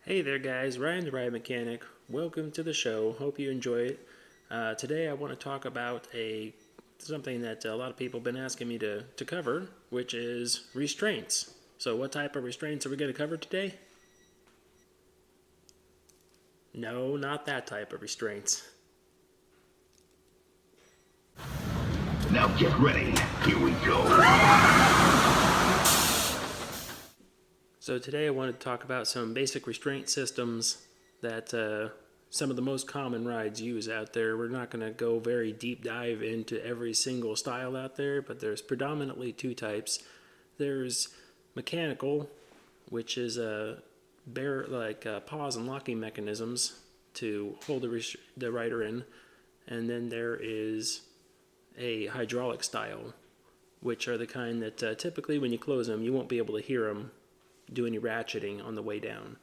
Hey there guys, Ryan the Ride Mechanic. Welcome to the show. Hope you enjoy it. Today I want to talk about something that a lot of people have been asking me to cover, which is restraints. So what type of restraints are we going to cover today? No, not that type of restraints. Now get ready. Here we go. So today I want to talk about some basic restraint systems that some of the most common rides use out there. We're not going to go very deep dive into every single style out there, but there's predominantly two types. There's mechanical, which is pause and locking mechanisms to hold the rider in, and then there is a hydraulic style, which are the kind that typically when you close them, you won't be able to hear them do any ratcheting on the way down.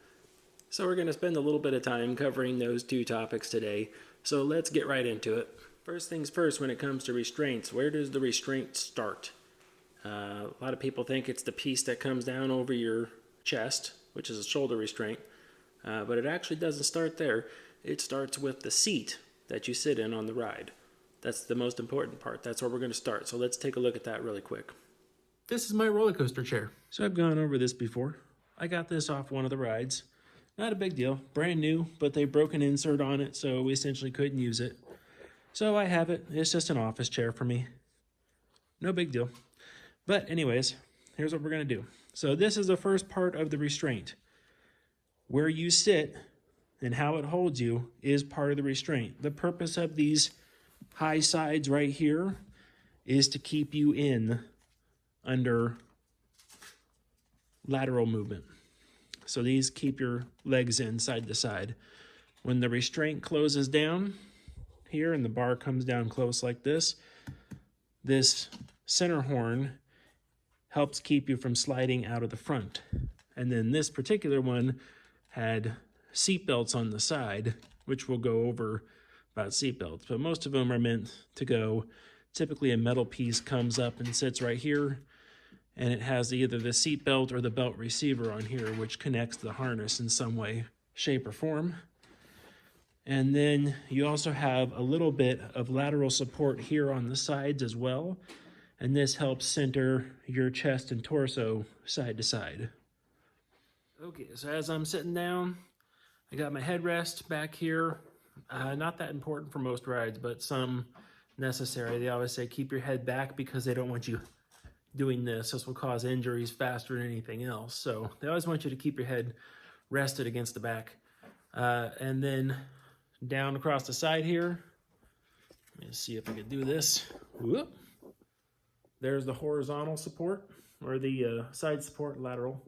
So we're going to spend a little bit of time covering those two topics today. So let's get right into it. First things first, when it comes to restraints, where does the restraint start? A lot of people think it's the piece that comes down over your chest, which is a shoulder restraint, but it actually doesn't start there. It starts with the seat that you sit in on the ride. That's the most important part. That's where we're going to start. So let's take a look at that really quick. This is my roller coaster chair. So I've gone over this before. I got this off one of the rides. Not a big deal, brand new, but they broke an insert on it, so we essentially couldn't use it. So I have it. It's just an office chair for me. No big deal. But anyways, here's what we're going to do. So this is the first part of the restraint. Where you sit and how it holds you is part of the restraint. The purpose of these high sides right here is to keep you in under lateral movement. So these keep your legs in side to side. When the restraint closes down here and the bar comes down close like this center horn helps keep you from sliding out of the front. And then this particular one had seat belts on the side, which we'll go over about seat belts, but most of them are meant to go. Typically a metal piece comes up and sits right here, and it has either the seat belt or the belt receiver on here, which connects the harness in some way, shape, or form. And then you also have a little bit of lateral support here on the sides as well, and this helps center your chest and torso side to side. Okay, so as I'm sitting down, I got my headrest back here. Not that important for most rides, but some necessary. They always say keep your head back because they don't want you doing this. This will cause injuries faster than anything else. So they always want you to keep your head rested against the back. And then down across the side here, let me see if I can do this. Whoop. There's the horizontal support, or the side support, lateral.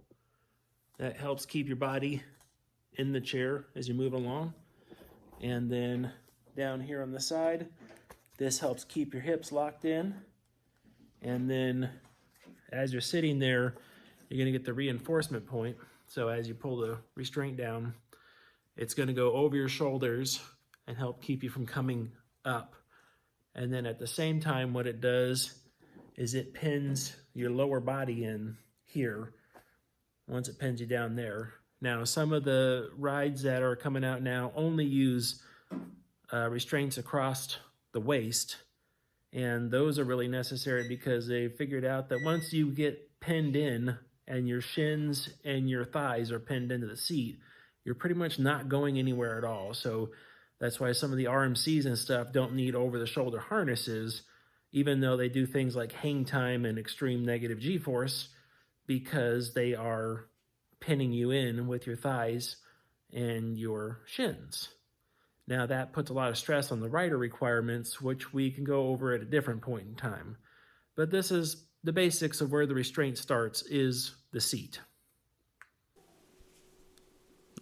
That helps keep your body in the chair as you move along. And then down here on the side, this helps keep your hips locked in. And then as you're sitting there, you're going to get the reinforcement point. So as you pull the restraint down, it's going to go over your shoulders and help keep you from coming up. And then at the same time, what it does is it pins your lower body in here once it pins you down there. Now, some of the rides that are coming out now only use restraints across the waist, and those are really necessary because they figured out that once you get pinned in and your shins and your thighs are pinned into the seat, you're pretty much not going anywhere at all. So that's why some of the RMCs and stuff don't need over-the-shoulder harnesses, even though they do things like hang time and extreme negative G-force, because they are pinning you in with your thighs and your shins. Now that puts a lot of stress on the rider requirements, which we can go over at a different point in time. But this is the basics of where the restraint starts, is the seat.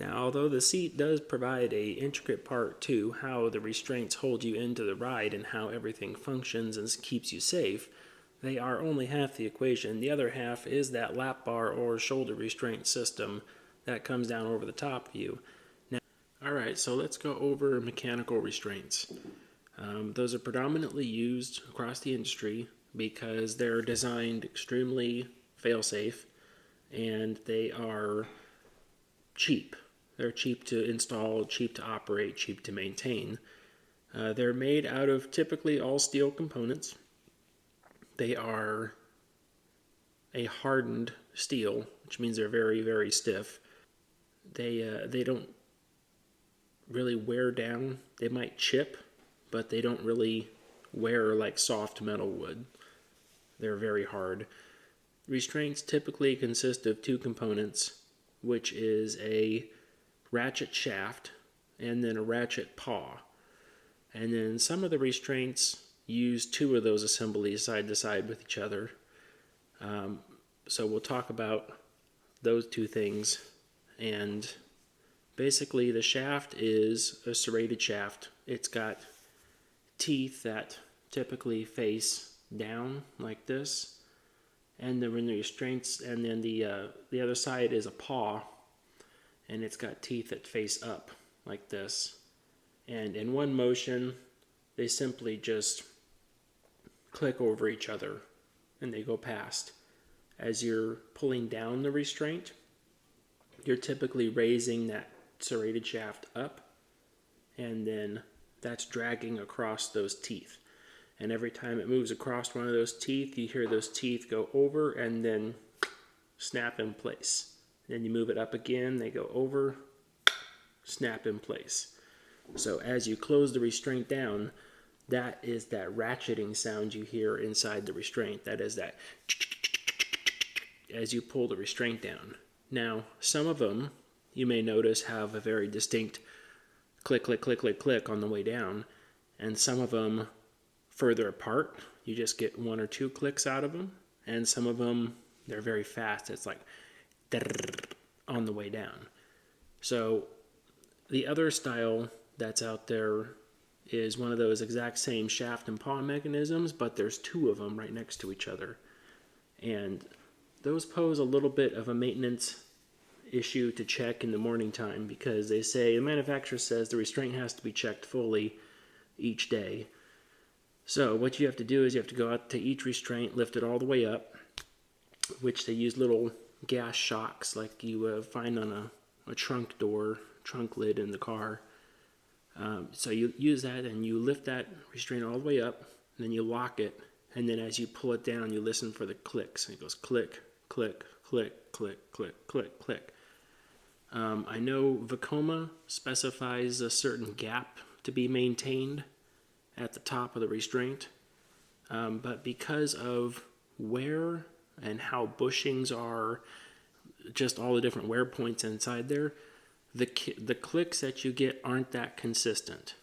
Now, although the seat does provide an intricate part to how the restraints hold you into the ride and how everything functions and keeps you safe, they are only half the equation. The other half is that lap bar or shoulder restraint system that comes down over the top of you. Now, all right, so let's go over mechanical restraints. Those are predominantly used across the industry because they're designed extremely fail-safe and they are cheap. They're cheap to install, cheap to operate, cheap to maintain. They're made out of typically all steel components. They are a hardened steel, which means they're very, very stiff. They don't really wear down. They might chip, but they don't really wear like soft metal would. They're very hard. Restraints typically consist of two components, which is a ratchet shaft and then a ratchet paw. And then some of the restraints use two of those assemblies side to side with each other. So we'll talk about those two things. And basically the shaft is a serrated shaft. It's got teeth that typically face down like this. And then the restraints, and then the other side is a paw, and it's got teeth that face up like this. And in one motion, they simply just click over each other, and they go past. As you're pulling down the restraint, you're typically raising that serrated shaft up, and then that's dragging across those teeth. And every time it moves across one of those teeth, you hear those teeth go over and then snap in place. Then you move it up again, they go over, snap in place. So as you close the restraint down, that is that ratcheting sound you hear inside the restraint. That is that as you pull the restraint down. Now, some of them, you may notice, have a very distinct click, click, click, click, click on the way down. And some of them further apart, you just get one or two clicks out of them. And some of them, they're very fast. It's like on the way down. So the other style that's out there is one of those exact same shaft and paw mechanisms, but there's two of them right next to each other. And those pose a little bit of a maintenance issue to check in the morning time, because they say, the manufacturer says the restraint has to be checked fully each day. So what you have to do is you have to go out to each restraint, lift it all the way up, which they use little gas shocks like you find on a trunk door, trunk lid in the car. So you use that and you lift that restraint all the way up, and then you lock it, and then as you pull it down, you listen for the clicks. And it goes click, click, click, click, click, click, click. I know Vacoma specifies a certain gap to be maintained at the top of the restraint, but because of wear and how bushings are, just all the different wear points inside there, the clicks that you get aren't that consistent.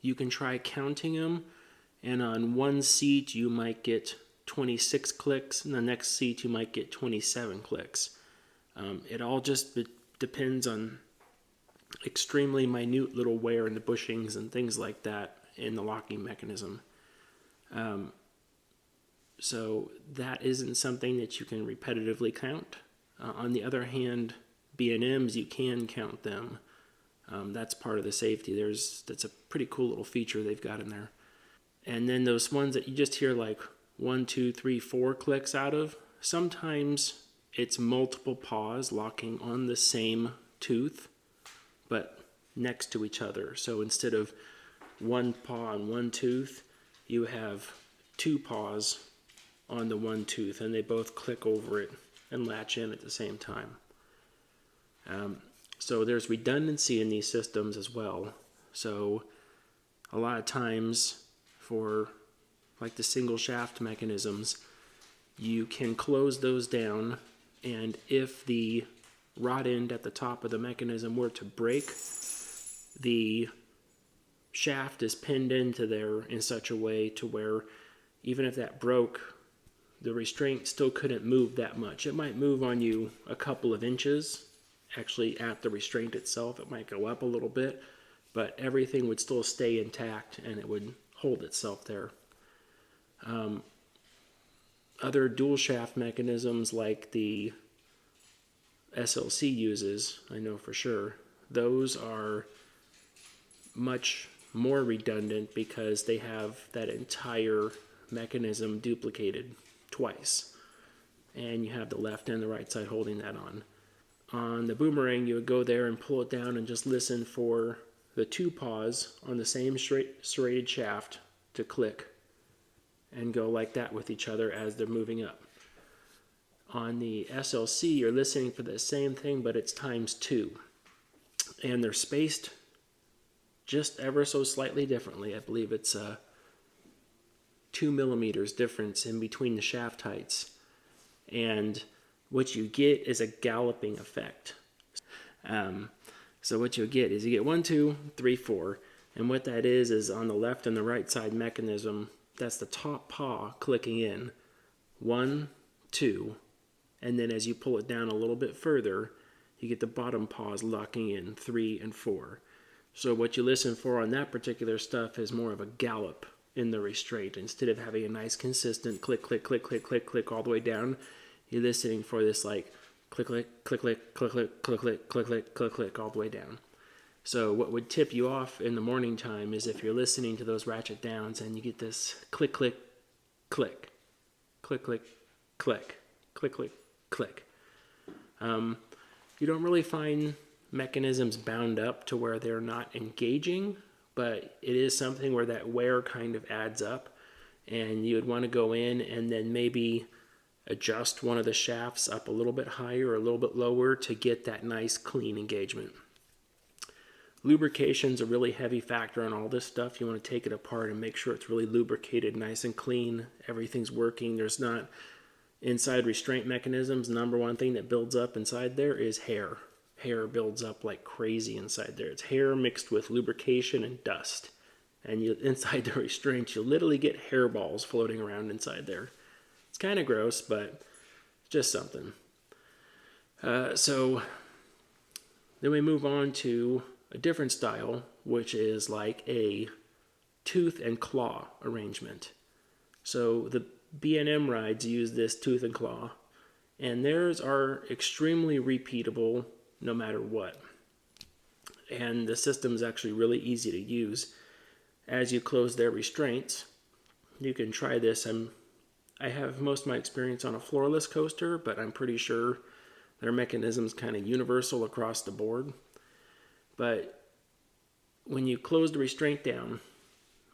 You can try counting them, and on one seat you might get 26 clicks, and the next seat you might get 27 clicks. It all just depends on extremely minute little wear in the bushings and things like that in the locking mechanism. So that isn't something that you can repetitively count. On the other hand, B&Ms, you can count them. That's part of the safety. That's a pretty cool little feature they've got in there. And then those ones that you just hear like 1, 2, 3, 4 clicks out of, sometimes it's multiple paws locking on the same tooth, but next to each other. So instead of one paw on one tooth, you have two paws on the one tooth, and they both click over it and latch in at the same time. So there's redundancy in these systems as well. So a lot of times for like the single shaft mechanisms, you can close those down, and if the rod end at the top of the mechanism were to break, the shaft is pinned into there in such a way to where even if that broke, the restraint still couldn't move that much. It might move on you a couple of inches. Actually, at the restraint itself, it might go up a little bit, but everything would still stay intact and it would hold itself there. Other dual shaft mechanisms like the SLC uses, I know for sure, those are much more redundant because they have that entire mechanism duplicated twice, and you have the left and the right side holding that on. On the boomerang, you would go there and pull it down and just listen for the 2 paws on the same serrated shaft to click and go like that with each other as they're moving up. On the SLC, you're listening for the same thing, but it's times 2. And they're spaced just ever so slightly differently. I believe it's 2 millimeters difference in between the shaft heights. And what you get is a galloping effect. So what you'll get is you get 1, 2, 3, 4. And what that is on the left and the right side mechanism, that's the top paw clicking in. 1, 2. And then as you pull it down a little bit further, you get the bottom paws locking in 3 and 4. So what you listen for on that particular stuff is more of a gallop in the restraint. Instead of having a nice consistent click, click, click, click, click, click all the way down, you're listening for this like click, click, click, click, click, click, click, click, click, click, click, click all the way down. So what would tip you off in the morning time is if you're listening to those ratchet downs and you get this click, click, click, click, click, click, click, click, click. You don't really find mechanisms bound up to where they're not engaging, but it is something where that wear kind of adds up, and you would want to go in and then maybe adjust one of the shafts up a little bit higher or a little bit lower to get that nice clean engagement. Lubrication's a really heavy factor on all this stuff. You want to take it apart and make sure it's really lubricated, nice and clean, everything's working. There's not inside restraint mechanisms. Number one thing that builds up inside there is hair. Hair builds up like crazy inside there. It's hair mixed with lubrication and dust. And inside the restraint, you'll literally get hairballs floating around inside there. It's kind of gross, but just something. So then we move on to a different style, which is like a tooth and claw arrangement. So the B&M rides use this tooth and claw, and theirs are extremely repeatable no matter what. And the system is actually really easy to use. As you close their restraints, you can try this. I have most of my experience on a floorless coaster, but I'm pretty sure their mechanism's kind of universal across the board. But when you close the restraint down,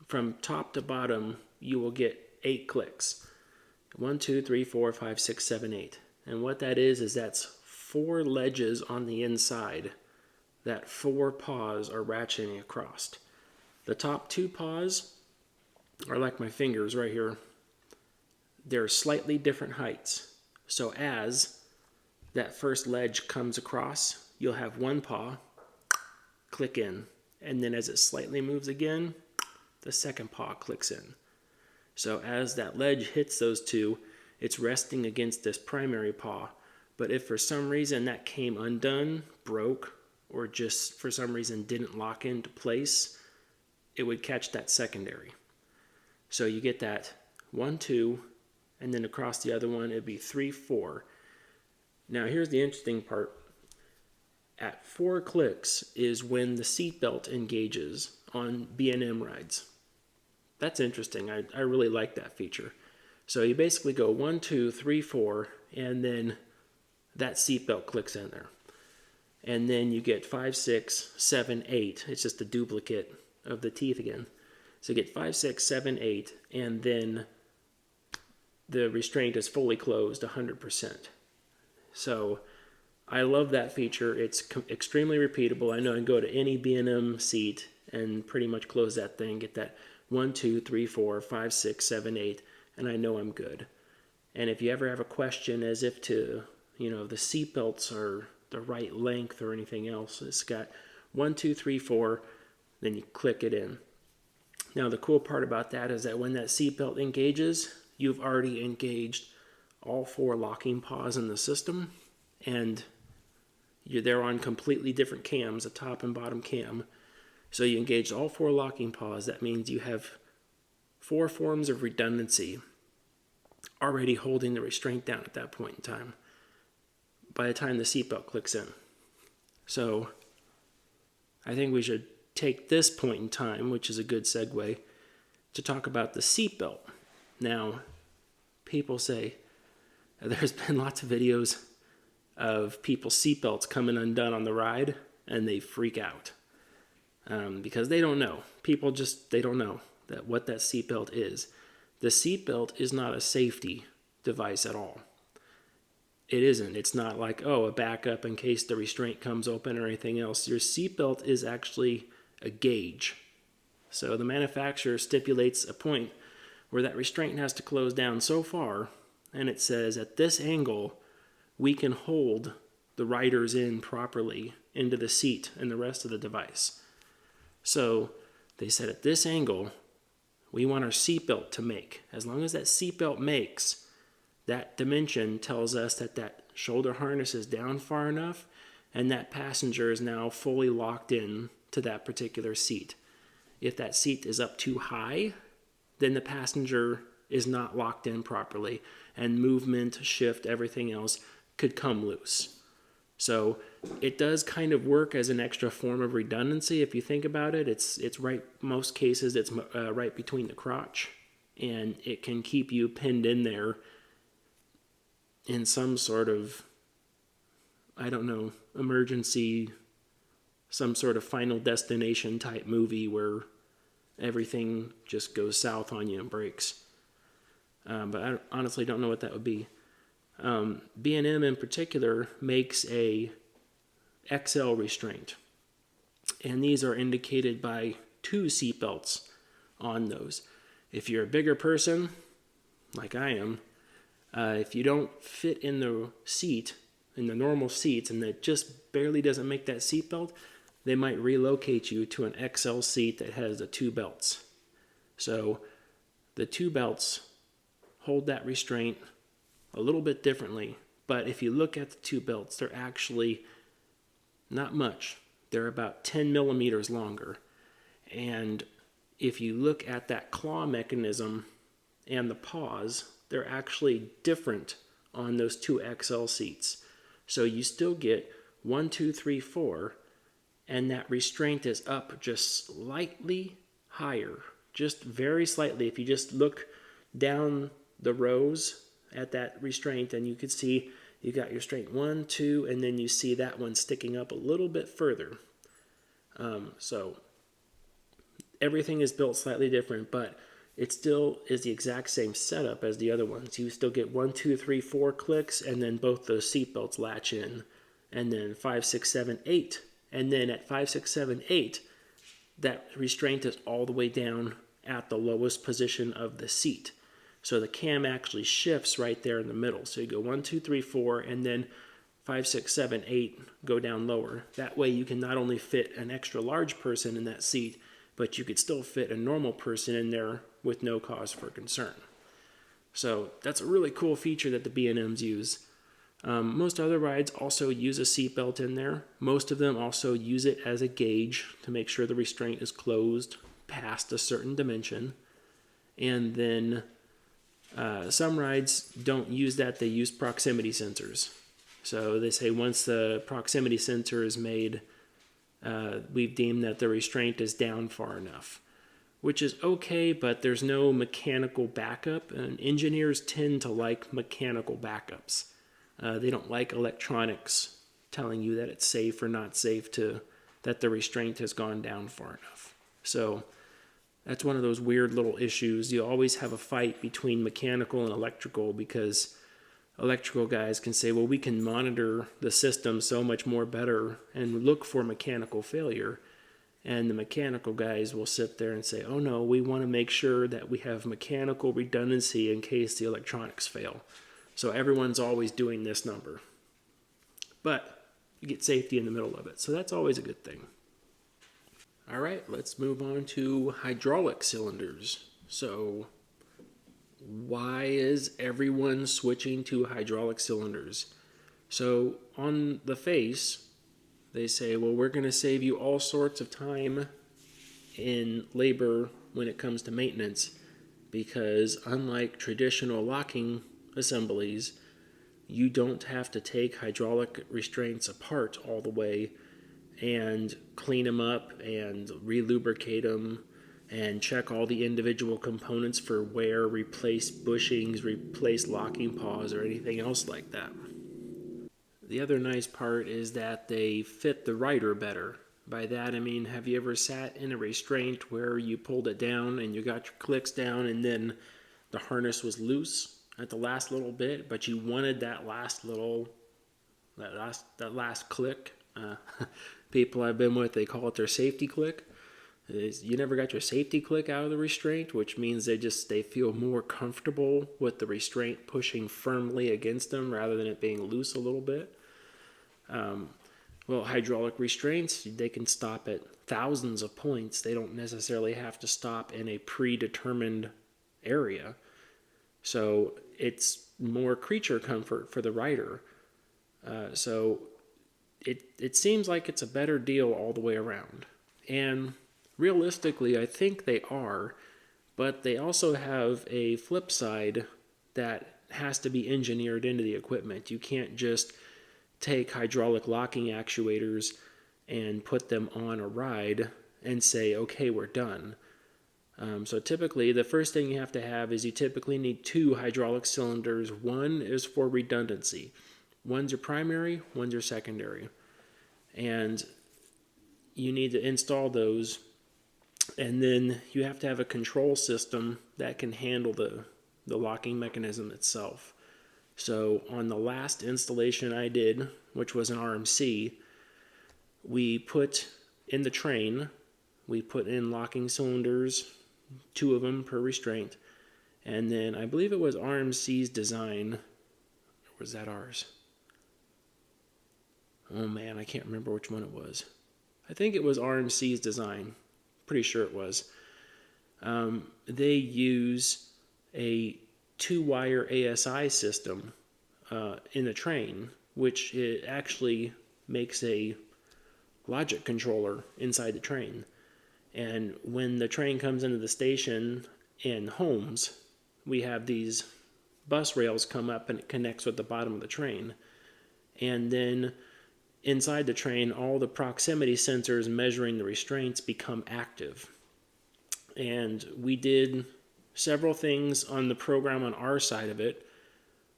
from top to bottom, you will get 8 clicks. 1, 2, 3, 4, 5, 6, 7, 8. And what that is that's 4 ledges on the inside that 4 paws are ratcheting across. The top 2 paws are like my fingers right here. They're slightly different heights. So as that first ledge comes across, you'll have 1 paw click in. And then as it slightly moves again, the second paw clicks in. So as that ledge hits those 2, it's resting against this primary paw. But if for some reason that came undone, broke, or just for some reason didn't lock into place, it would catch that secondary. So you get that 1, 2, and then across the other one, it'd be 3, 4. Now here's the interesting part. At 4 clicks is when the seatbelt engages on B&M rides. That's interesting. I really like that feature. So you basically go 1, 2, 3, 4, and then that seatbelt clicks in there. And then you get 5, 6, 7, 8. It's just a duplicate of the teeth again. So you get 5, 6, 7, 8, and then the restraint is fully closed 100%. So I love that feature. It's extremely repeatable. I know I can go to any B&M seat and pretty much close that thing, get that 1, 2, 3, 4, 5, 6, 7, 8, and I know I'm good. And if you ever have a question as if to, the seatbelts are the right length or anything else, it's got 1, 2, 3, 4, then you click it in. Now the cool part about that is that when that seatbelt engages, you've already engaged all 4 locking paws in the system, and they're on completely different cams, a top and bottom cam. So you engage all 4 locking paws. That means you have 4 forms of redundancy already holding the restraint down at that point in time by the time the seatbelt clicks in. So I think we should take this point in time, which is a good segue, to talk about the seatbelt. Now, people say, there's been lots of videos of people's seatbelts coming undone on the ride, and they freak out because they don't know. People just, they don't know what that seatbelt is. The seatbelt is not a safety device at all. It isn't. It's not like, oh, a backup in case the restraint comes open or anything else. Your seatbelt is actually a gauge. So the manufacturer stipulates a point where that restraint has to close down so far, and it says at this angle, we can hold the riders in properly into the seat and the rest of the device. So they said at this angle, we want our seatbelt to make. As long as that seatbelt makes, that dimension tells us that that shoulder harness is down far enough and that passenger is now fully locked in to that particular seat. If that seat is up too high, then the passenger is not locked in properly, and movement, shift, everything else could come loose. So it does kind of work as an extra form of redundancy. If you think about it, it's right, most cases it's right between the crotch, and it can keep you pinned in there in some sort of, I don't know, emergency, some sort of Final Destination type movie where everything just goes south on you and breaks. But I honestly don't know what that would be. B&M in particular makes a XL restraint, and these are indicated by 2 seatbelts on those. If you're a bigger person, like I am, if you don't fit in the seat, in the normal seats, and that just barely doesn't make that seatbelt, they might relocate you to an XL seat that has the 2 belts. So the 2 belts hold that restraint a little bit differently, but if you look at the 2 belts, they're actually not much. They're about 10 millimeters longer. And if you look at that claw mechanism and the paws, they're actually different on those 2 XL seats. So you still get 1, 2, 3, 4, and that restraint is up just slightly higher, just very slightly. If you just look down the rows at that restraint, and you can see you got your restraint 1, 2, and then you see that one sticking up a little bit further. So everything is built slightly different, but it still is the exact same setup as the other ones. You still get 1, 2, 3, 4 clicks, and then both those seatbelts latch in, and then 5, 6, 7, 8. And then at 5, 6, 7, 8, that restraint is all the way down at the lowest position of the seat. So the cam actually shifts right there in the middle. So you go 1, 2, 3, 4, and then 5, 6, 7, 8 go down lower. That way you can not only fit an extra large person in that seat, but you could still fit a normal person in there with no cause for concern. So that's a really cool feature that the B&Ms use. Most other rides also use a seatbelt in there. Most of them also use it as a gauge to make sure the restraint is closed past a certain dimension. And then some rides don't use that. They use proximity sensors. So they say once the proximity sensor is made, we've deemed that the restraint is down far enough, which is okay, but there's no mechanical backup, and engineers tend to like mechanical backups. They don't like electronics telling you that it's safe or not safe, that the restraint has gone down far enough. So that's one of those weird little issues. You always have a fight between mechanical and electrical, because electrical guys can say, well, we can monitor the system so much more better and look for mechanical failure. And the mechanical guys will sit there and say, oh no, we want to make sure that we have mechanical redundancy in case the electronics fail. So everyone's always doing this number. But you get safety in the middle of it. So that's always a good thing. All right, let's move on to hydraulic cylinders. So why is everyone switching to hydraulic cylinders? So on the face, they say, well, we're going to save you all sorts of time in labor when it comes to maintenance, because unlike traditional locking assemblies, you don't have to take hydraulic restraints apart all the way and clean them up and re-lubricate them and check all the individual components for wear, replace bushings, replace locking paws, or anything else like that. The other nice part is that they fit the rider better. By that I mean, have you ever sat in a restraint where you pulled it down and you got your clicks down and then the harness was loose at the last little bit, but you wanted that last click? People I've been with, they call it their safety click. You never got your safety click out of the restraint, which means they feel more comfortable with the restraint pushing firmly against them rather than it being loose a little bit. Well, hydraulic restraints, they can stop at thousands of points. They don't necessarily have to stop in a predetermined area. So it's more creature comfort for the rider. So it seems like it's a better deal all the way around. And realistically, I think they are, but they also have a flip side that has to be engineered into the equipment. You can't just take hydraulic locking actuators and put them on a ride and say, okay, we're done. So typically, the first thing you have to have is you typically need 2 hydraulic cylinders. One is for redundancy. One's your primary, one's your secondary. And you need to install those. And then you have to have a control system that can handle the locking mechanism itself. So on the last installation I did, which was an RMC, we put in the train, we put in locking cylinders, 2 of them per restraint, and then I believe it was RMC's design, or was that ours? Oh man, I can't remember which one it was. I think it was RMC's design, pretty sure it was. They use a 2-wire ASI system in the train, which it actually makes a logic controller inside the train. And when the train comes into the station in homes, we have these bus rails come up and it connects with the bottom of the train. And then inside the train, all the proximity sensors measuring the restraints become active. And we did several things on the program on our side of it.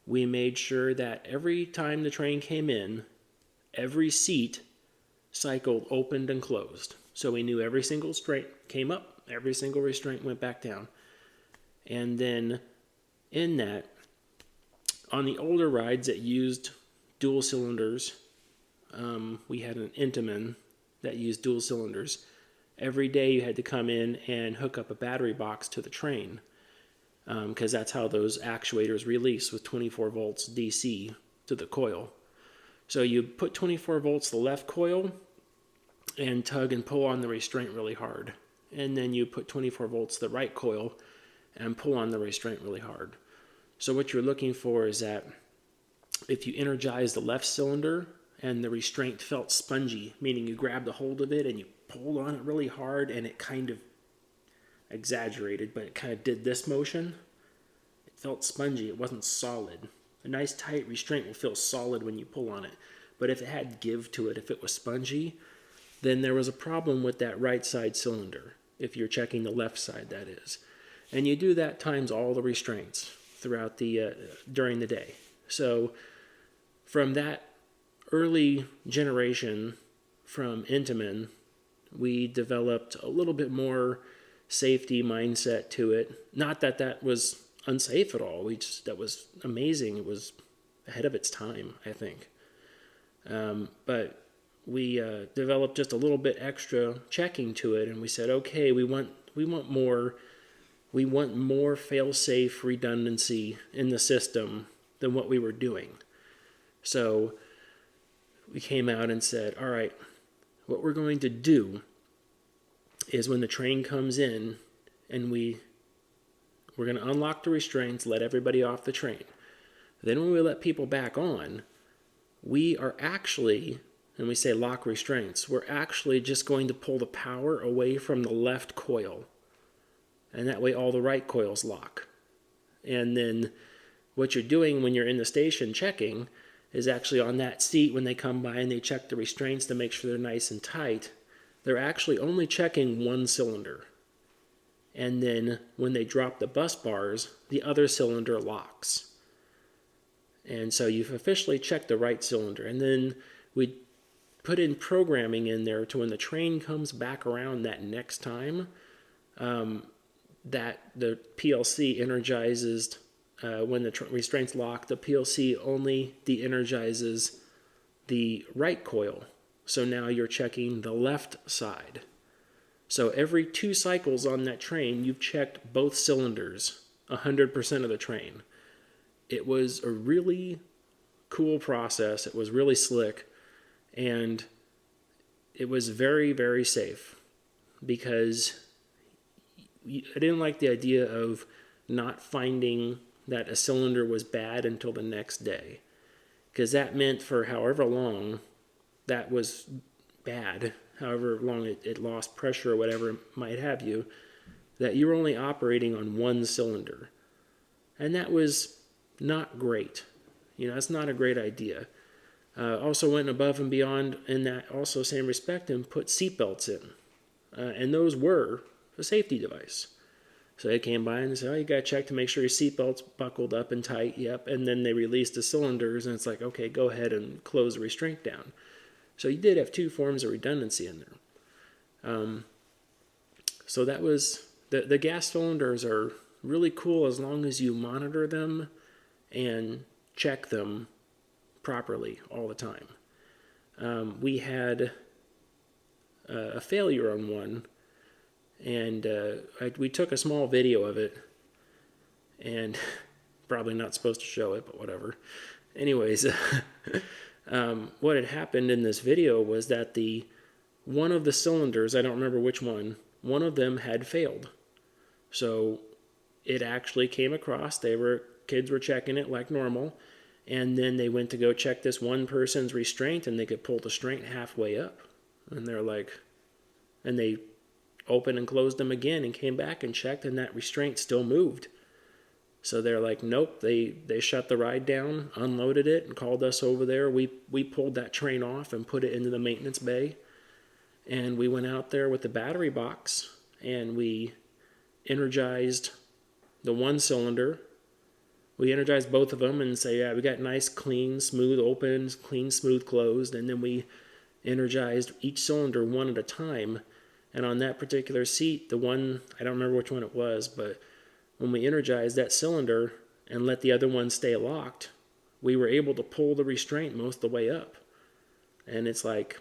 We made sure that every time the train came in, every seat cycled opened and closed. So we knew every single restraint came up, every single restraint went back down. And then in that, on the older rides that used dual cylinders, we had an Intamin that used dual cylinders. Every day you had to come in and hook up a battery box to the train, because that's how those actuators release, with 24 volts DC to the coil. So you put 24 volts to the left coil and tug and pull on the restraint really hard. And then you put 24 volts to the right coil and pull on the restraint really hard. So what you're looking for is that if you energize the left cylinder and the restraint felt spongy, meaning you grabbed a hold of it and you pulled on it really hard and it kind of exaggerated, but it kind of did this motion. It felt spongy. It wasn't solid. A nice tight restraint will feel solid when you pull on it. But if it had give to it, if it was spongy, then there was a problem with that right side cylinder, if you're checking the left side, that is. And you do that times all the restraints throughout during the day. So from that early generation from Intamin, we developed a little bit more safety mindset to it. Not that that was unsafe at all. That was amazing. It was ahead of its time, I think. But we developed just a little bit extra checking to it, and we said, okay, we want more fail-safe redundancy in the system than what we were doing. So we came out and said, all right, what we're going to do is when the train comes in and we're going to unlock the restraints, let everybody off the train. Then when we let people back on, we are actually, and we say lock restraints, we're actually just going to pull the power away from the left coil. And that way all the right coils lock. And then what you're doing when you're in the station checking is actually on that seat when they come by and they check the restraints to make sure they're nice and tight, they're actually only checking one cylinder. And then when they drop the bus bars, the other cylinder locks. And so you've officially checked the right cylinder. And then we put in programming in there to when the train comes back around that next time, that the PLC energizes, when the restraints lock, the PLC only de-energizes the right coil. So now you're checking the left side. So every 2 cycles on that train, you've checked both cylinders 100% of the train. It was a really cool process. It was really slick, and it was very, very safe, because I didn't like the idea of not finding that a cylinder was bad until the next day, because that meant for however long that was bad, however long it lost pressure or whatever it might have you, that you were only operating on one cylinder. And that was not great. That's not a great idea. Also went above and beyond in that also same respect and put seatbelts in. And those were a safety device. So they came by and said, you got to check to make sure your seatbelt's buckled up and tight. Yep. And then they released the cylinders, and it's like, okay, go ahead and close the restraint down. So you did have 2 forms of redundancy in there. So that was, the gas cylinders are really cool as long as you monitor them and check them properly all the time. We had a failure on one, and we took a small video of it, and probably not supposed to show it, but whatever. Anyways, what had happened in this video was that one of the cylinders, I don't remember which one of them had failed. So it actually came across, kids were checking it like normal, and then they went to go check this one person's restraint, and they could pull the restraint halfway up. And they're like, and they opened and closed them again and came back and checked, and that restraint still moved. So they're like, nope, they shut the ride down, unloaded it, and called us over there. We pulled that train off and put it into the maintenance bay. And we went out there with the battery box, and we energized the one cylinder. We energized both of them and say, yeah, we got nice, clean, smooth open, clean, smooth closed. And then we energized each cylinder one at a time. And on that particular seat, the one, I don't remember which one it was, but when we energized that cylinder and let the other one stay locked, we were able to pull the restraint most of the way up. And it's like,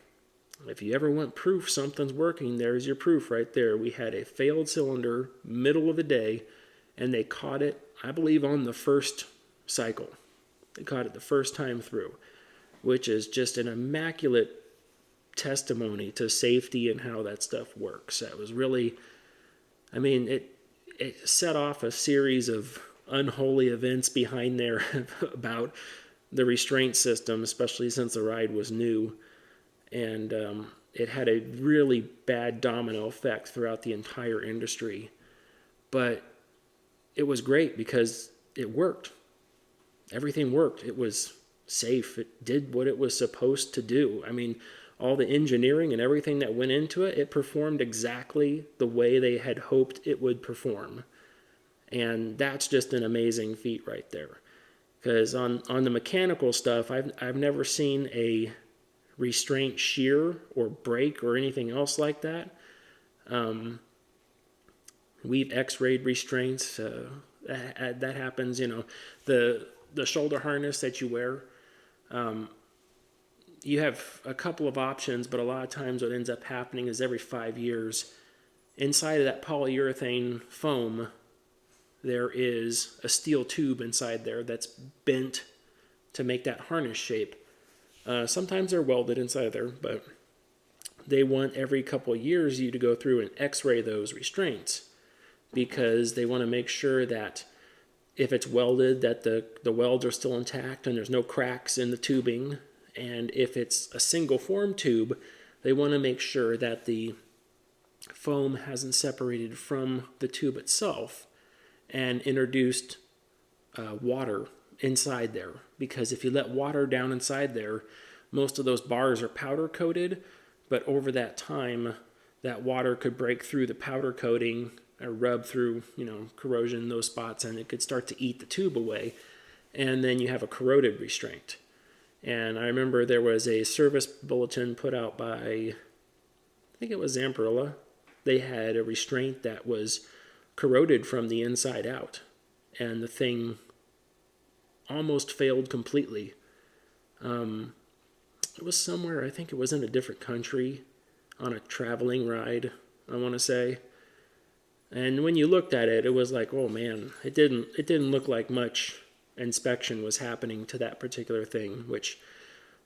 if you ever want proof something's working, there's your proof right there. We had a failed cylinder, middle of the day, and they caught it, I believe, on the first cycle. They caught it the first time through, which is just an immaculate testimony to safety and how that stuff works. That was really, it set off a series of unholy events behind there about the restraint system, especially since the ride was new. And it had a really bad domino effect throughout the entire industry. But it was great because it worked. Everything worked. It was safe. It did what it was supposed to do. All the engineering and everything that went into it, it performed exactly the way they had hoped it would perform. And that's just an amazing feat right there. Because on the mechanical stuff, I've never seen a restraint shear or break or anything else like that. We've x-rayed restraints. That happens, the shoulder harness that you wear. You have a couple of options, but a lot of times what ends up happening is every 5 years, inside of that polyurethane foam, there is a steel tube inside there that's bent to make that harness shape. Sometimes they're welded inside there, but they want every couple of years you to go through and x-ray those restraints, because they want to make sure that if it's welded, that the welds are still intact and there's no cracks in the tubing. And if it's a single form tube, they want to make sure that the foam hasn't separated from the tube itself and introduced water inside there. Because if you let water down inside there, most of those bars are powder coated, but over that time, that water could break through the powder coating or rub through, corrosion, those spots, and it could start to eat the tube away. and then you have a corroded restraint. And I remember there was a service bulletin put out by, I think it was Zamperla. They had a restraint that was corroded from the inside out, and the thing almost failed completely. It was somewhere, I think it was in a different country, on a traveling ride, I want to say. And when you looked at it, it was like, oh man, it didn't look like much inspection was happening to that particular thing, which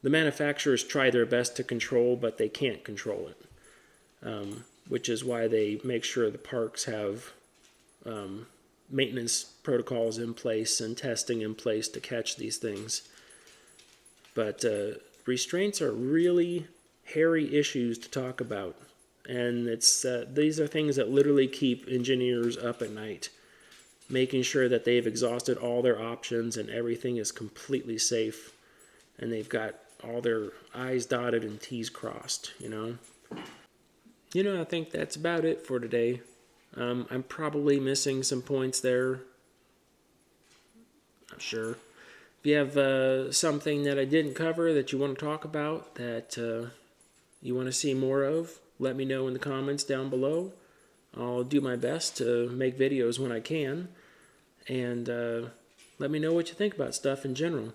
the manufacturers try their best to control, but they can't control it, which is why they make sure the parks have maintenance protocols in place and testing in place to catch these things. But restraints are really hairy issues to talk about, and these are things that literally keep engineers up at night, making sure that they've exhausted all their options and everything is completely safe, and they've got all their I's dotted and T's crossed, you know. I think that's about it for today. I'm probably missing some points there. Not sure. If you have something that I didn't cover that you want to talk about, that you want to see more of, let me know in the comments down below. I'll do my best to make videos when I can. And let me know what you think about stuff in general.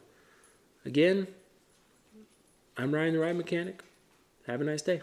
Again, I'm Ryan the Ride Mechanic. Have a nice day.